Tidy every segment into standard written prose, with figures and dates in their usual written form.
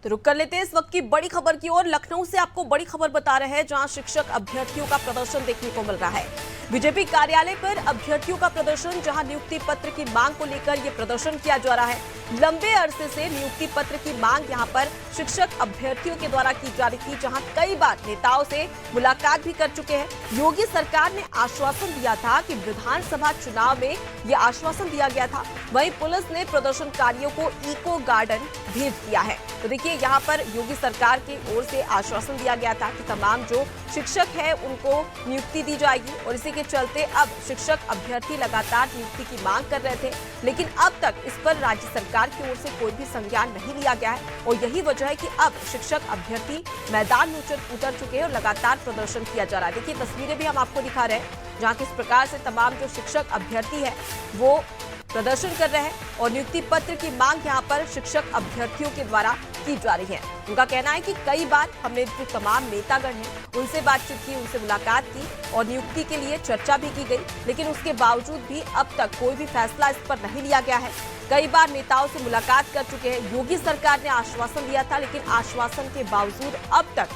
तो रुक कर लेते हैं इस वक्त की बड़ी खबर की ओर। लखनऊ से आपको बड़ी खबर बता रहे हैं, जहां शिक्षक अभ्यर्थियों का प्रदर्शन देखने को मिल रहा है। बीजेपी कार्यालय पर अभ्यर्थियों का प्रदर्शन, जहां नियुक्ति पत्र की मांग को लेकर यह प्रदर्शन किया जा रहा है। लंबे अरसे से नियुक्ति पत्र की मांग यहां पर शिक्षक अभ्यर्थियों के द्वारा की जा रही थी, जहां कई बार नेताओं से मुलाकात भी कर चुके हैं। योगी सरकार ने आश्वासन दिया था कि विधानसभा चुनाव में यह आश्वासन दिया गया था। वहीं पुलिस ने प्रदर्शनकारियों को इको गार्डन भेज दिया है। तो देखिए, यहाँ पर योगी सरकार की ओर से आश्वासन दिया गया था कि तमाम जो शिक्षक है उनको नियुक्ति दी जाएगी, और इसी के चलते अब शिक्षक अभ्यर्थी लगातार नियुक्ति की मांग कर रहे थे, लेकिन अब तक इस पर राज्य सरकार की ओर से कोई भी संज्ञान नहीं लिया गया है। और यही वजह है कि अब शिक्षक अभ्यर्थी मैदान में उतर चुके हैं और लगातार प्रदर्शन किया जा रहा है। देखिए, तस्वीरें भी हम आपको दिखा रहे हैं, जहाँ किस प्रकार से तमाम जो शिक्षक अभ्यर्थी है वो प्रदर्शन कर रहे हैं और नियुक्ति पत्र की मांग यहां पर शिक्षक अभ्यर्थियों के द्वारा की जा रही है। उनका कहना है कि कई बार हमने जो तमाम नेतागण हैं उनसे बातचीत की, उनसे मुलाकात की और नियुक्ति के लिए चर्चा भी की गई, लेकिन उसके बावजूद भी अब तक कोई भी फैसला इस पर नहीं लिया गया है। कई बार नेताओं से मुलाकात कर चुके हैं। योगी सरकार ने आश्वासन दिया था, लेकिन आश्वासन के बावजूद अब तक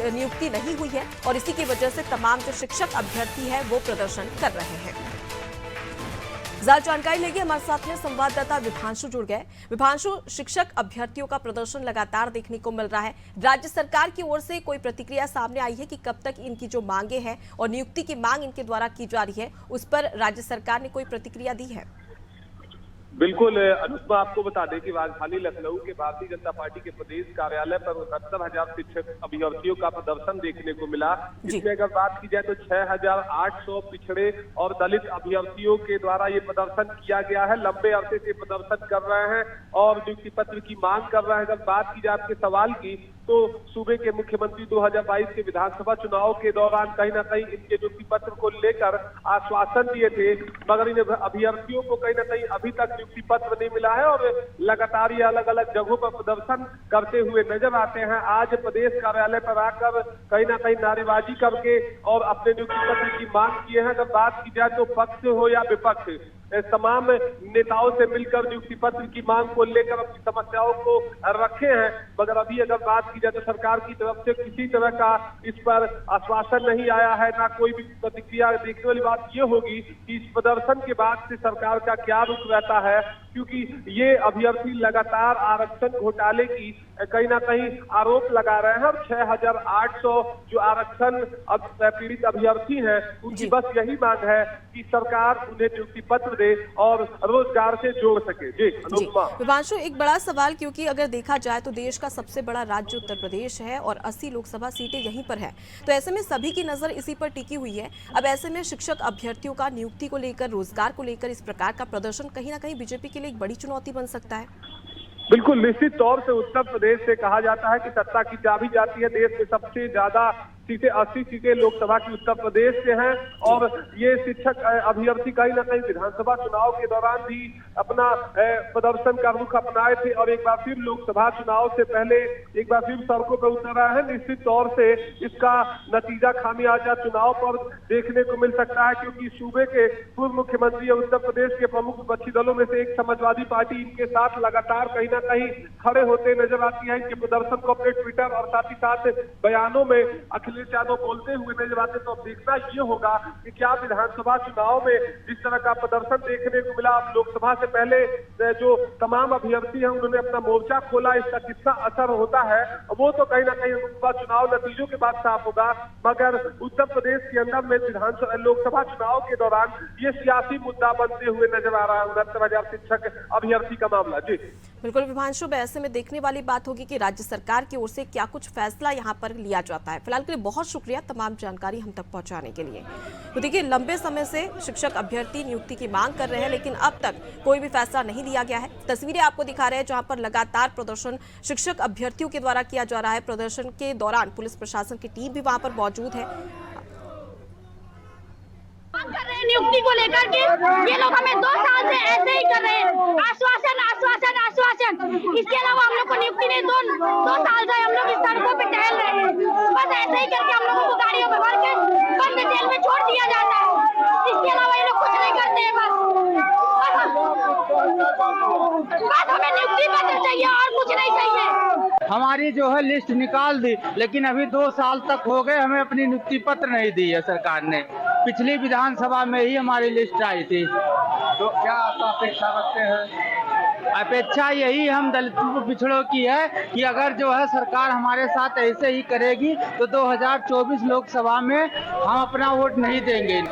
नियुक्ति नहीं हुई है, और इसी की वजह से तमाम जो शिक्षक अभ्यर्थी है वो प्रदर्शन कर रहे हैं। ज्यादा जानकारी लेंगे, हमारे साथ में संवाददाता विभांशु जुड़ गए। विभांशु, शिक्षक अभ्यर्थियों का प्रदर्शन लगातार देखने को मिल रहा है। राज्य सरकार की ओर से कोई प्रतिक्रिया सामने आई है कि कब तक इनकी जो मांगे हैं और नियुक्ति की मांग इनके द्वारा की जा रही है, उस पर राज्य सरकार ने कोई प्रतिक्रिया दी है? बिल्कुल अनुष्का, आपको बता दें कि राजधानी लखनऊ के भारतीय जनता पार्टी के प्रदेश कार्यालय पर 69,000 शिक्षक अभ्यर्थियों का प्रदर्शन देखने को मिला। इसमें अगर बात की जाए तो 6,800 पिछड़े और दलित अभ्यर्थियों के द्वारा ये प्रदर्शन किया गया है। लंबे अरसे से प्रदर्शन कर रहे हैं और नियुक्ति पत्र की मांग कर रहे हैं। अगर बात की जाए आपके सवाल की, तो सूबे के मुख्यमंत्री 2022 के विधानसभा चुनाव के दौरान कहीं ना कहीं इनके नियुक्ति पत्र को लेकर आश्वासन दिए थे, मगर इन अभ्यर्थियों को कहीं ना कहीं अभी तक नियुक्ति पत्र नहीं मिला है और लगातार ये अलग अलग जगहों पर प्रदर्शन करते हुए नजर आते हैं। आज प्रदेश कार्यालय पर आकर कहीं ना कहीं नारेबाजी करके और अपने नियुक्ति पत्र की मांग किए हैं। अगर बात की जाए तो पक्ष हो या विपक्ष, तमाम नेताओं से मिलकर नियुक्ति पत्र की मांग को लेकर अपनी समस्याओं को रखे हैं, मगर अभी अगर बात की जाए तो सरकार की तरफ से किसी तरह का इस पर आश्वासन नहीं आया है, ना कोई भी प्रतिक्रिया। देखने वाली बात ये होगी कि इस प्रदर्शन के बाद से सरकार का क्या रुख रहता है, क्योंकि ये अभ्यर्थी लगातार आरक्षण घोटाले की कहीं ना कहीं आरोप लगा रहे हैं। और 6,800 जो आरक्षण पीड़ित अभ्यर्थी हैं उनकी बस यही मांग है कि सरकार उन्हें नियुक्ति पत्र दे और रोजगार से जोड़ सके। जी अनुपमा। विभांशु, एक बड़ा सवाल, क्योंकि अगर देखा जाए तो देश का सबसे बड़ा राज्य उत्तर प्रदेश है और 80 लोकसभा सीटें यहीं पर है, तो ऐसे में सभी की नजर इसी पर टिकी हुई है। अब ऐसे में शिक्षक अभ्यर्थियों का नियुक्ति को लेकर, रोजगार को लेकर इस प्रकार का प्रदर्शन कहीं ना कहीं बीजेपी के लिए एक बड़ी चुनौती बन सकता है। बिल्कुल, निश्चित तौर से उत्तर प्रदेश से कहा जाता है कि सत्ता की चाबी जाती है। देश में सबसे ज्यादा सीटें, 80 सीटें लोकसभा की उत्तर प्रदेश से हैं, और ये शिक्षक अभ्यर्थी कहीं ना कहीं विधानसभा चुनाव के दौरान भी अपना प्रदर्शन का रुख अपनाए थे और एक बार फिर लोकसभा चुनाव से पहले एक बार फिर सड़कों पर उतर रहे हैं। निश्चित तौर से इसका नतीजा खामियाजा चुनाव पर देखने को मिल सकता है, क्योंकि सूबे के पूर्व मुख्यमंत्री और उत्तर प्रदेश के प्रमुख विपक्षी दलों में से एक समाजवादी पार्टी इनके साथ लगातार कहीं ना कहीं खड़े होते नजर आती है। इनके प्रदर्शन को अपने ट्विटर और साथ ही साथ बयानों में अखिलेश यादव बोलते हुए नजर आते। तो अब देखना ये होगा कि क्या विधानसभा चुनाव में जिस तरह का प्रदर्शन देखने को मिला, अब लोकसभा से पहले जो तमाम अभ्यर्थी हैं उन्होंने अपना मोर्चा खोला, इसका कितना असर होता है वो तो कहीं ना कहीं लोकसभा चुनाव नतीजों के बाद साफ होगा। मगर उत्तर प्रदेश के अंदर में लोकसभा चुनाव के दौरान ये सियासी मुद्दा बनते हुए नजर आ रहा है 69,000 शिक्षक अभ्यर्थी का मामला। जी बिल्कुल विभांशु, ऐसे में देखने वाली बात होगी कि राज्य सरकार की ओर से क्या कुछ फैसला यहाँ पर लिया जाता है। फिलहाल के लिए बहुत शुक्रिया तमाम जानकारी हम तक पहुंचाने के लिए। तो देखिए, लंबे समय से शिक्षक अभ्यर्थी नियुक्ति की मांग कर रहे हैं, लेकिन अब तक कोई भी फैसला नहीं लिया गया है। तस्वीरें आपको दिखा रहे हैं, जहां पर लगातार प्रदर्शन शिक्षक अभ्यर्थियों के द्वारा किया जा रहा है। प्रदर्शन के दौरान पुलिस प्रशासन की टीम भी वहां पर मौजूद है। कर रहे हैं नियुक्ति को लेकर के, ये लोग हमें 2 साल से ऐसे ही कर रहे हैं, आश्वासन आश्वासन आश्वासन। इसके अलावा हम लोग को नियुक्ति नहीं, 2 साल से हम लोग इस सड़कों पे टहल रहे हैं। बस ऐसे ही करके हम लोगों को गाड़ियों में भर के बंद जेल में छोड़ दिया जाता है। इसके अलावा ये लोग कुछ नहीं करते हैं। बस हमें नियुक्ति पत्र चाहिए और कुछ नहीं चाहिए। हमारी जो है लिस्ट निकाल दी, लेकिन अभी 2 साल तक हो गए, हमें अपनी नियुक्ति पत्र नहीं दी है सरकार ने। पिछली विधानसभा में ही हमारी लिस्ट आई थी। तो क्या आप अपेक्षा रखते हैं? अपेक्षा यही हम दलितों पिछड़ों की है कि अगर जो है सरकार हमारे साथ ऐसे ही करेगी तो 2024 लोकसभा में हम अपना वोट नहीं देंगे।